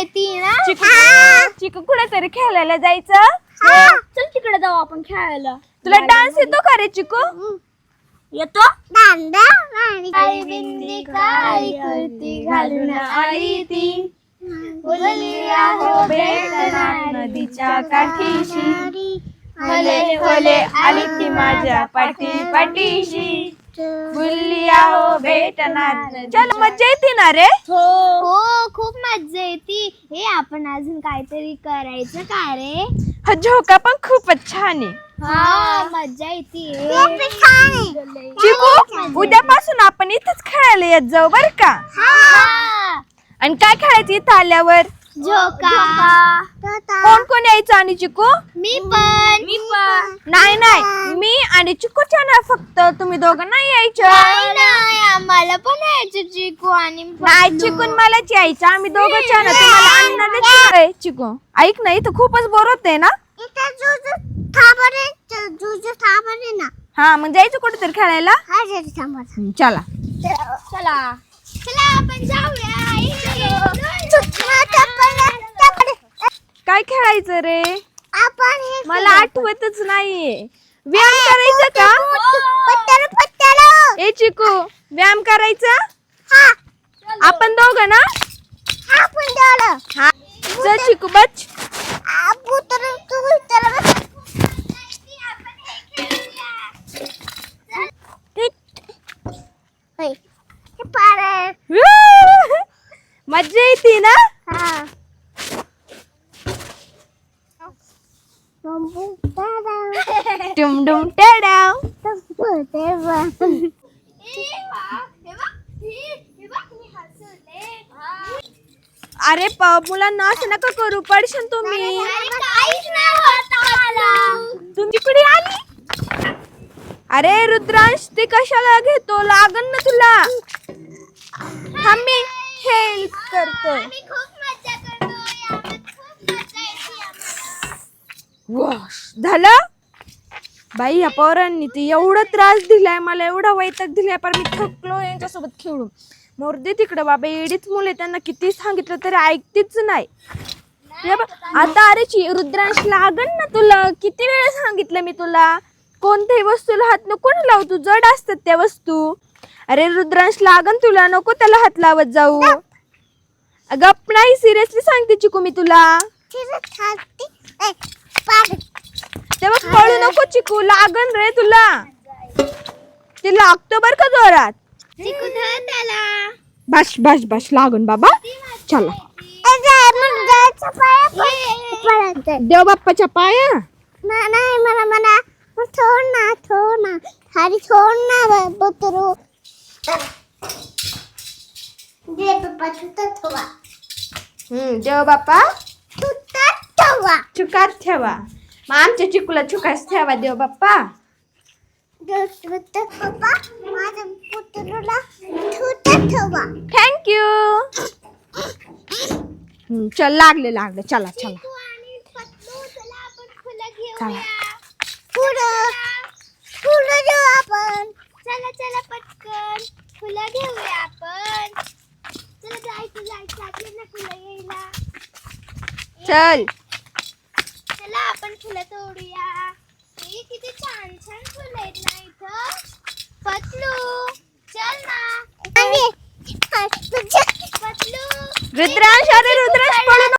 येते ना? चिकू कुठेतरी खेळायला जायचं. चल तिकडे जाऊ आपण खेळायला. तुला डान्स येतो का रे चिकू? येतो. काळी बिंदी काळी कुर्ती घालून आली ती, बोलली आहो भेटना नदीच्या काठीशी, फले फले आली ती माझ्या पाठी पाठीशी, बोलली आहो भेटना. चल मज्जा येते ना रे? हो खूप मज्जा येते. हे आपण अजून काहीतरी करायचं का रे? हा झोका पण खूपच छान आहे. हा मज्जा येते. चिकू उद्यापासून आपण इथेच खेळायला येत जाऊ बर का? आणि काय खेळायचं इथं आल्यावर? झोका. कोण कोण यायचं? आणि चिकू? मी पण. नाही नाही, मी आणि चिकूच्या ना, फक्त तुम्ही दोघं नाही यायचं. नाही आम्हाला पण यायचं चिकू आणि नाही चिकून मलाच यायचं. आम्ही दोघं छान तुम्हाला आणणार. चिकू ऐक ना, इथं खूपच बोर होते ना. हा मग जायचं कुठेतरी खेळायला. चला चला चला आपण जाऊया. काय खेळायचं रे? आपण मला आठवतच नाहीये. व्यायाम करायचं का? ए चिकू व्यायाम करायचा आपण दोघं ना. हा चल चिकू बच. मज्जा येते ना. डुम टेडाव. अरे मुलांना असं नका करू, पडशन तुम्ही. तुमची कुठे आली? अरे रुद्रांश ते कशाला घेतो? लागन ना तुला. आम्ही हेल्प करतो. झालं बाई, या पोरांनी ती एवढा त्रास दिलाय मला, एवढा वैताग दिलाय, पण मी थकलो यांच्यासोबत खेळून. मोरदे तिकडे बाबा, एडीच मुले, त्यांना किती सांगितलं तरी ऐकतीच नाही. आता अरे रुद्रांश लागन ना तुला, किती वेळा सांगितलं मी तुला, कोणत्याही वस्तूला हात नको लावू, तू जड असतात त्या वस्तू. अरे रुद्रांश लागन तुला, नको त्याला हात लावत जाऊ. गप नाही, सिरियसली सांगते चिकू मी तुला. तेव्हा पळू नको चिकू, लागन रे तुला. ते लागतो बर का जोरात. बस बस बस लागन बाबा. चला देव बाप्पाच्या पाया. नाही मला थोड ना हरी थोड ना बतरू. देव बाप्पा ठेवा. चुकात ठेवा. मग आमच्या चिकूला चुकाच ठेवा देव बाप्पा. थँक्यू. चल लागले चला चला फुलं घेऊ आपण. चला पटकन फुलं घेऊया आपण. चला जायचं आपल्याला फुलं घ्यायला. चल चला आपण फुलं तोडूया. किती छान फुलं आहेत ना इथं. पतलू चल ना. पतलू रुद्रांश, अरे रुद्रांश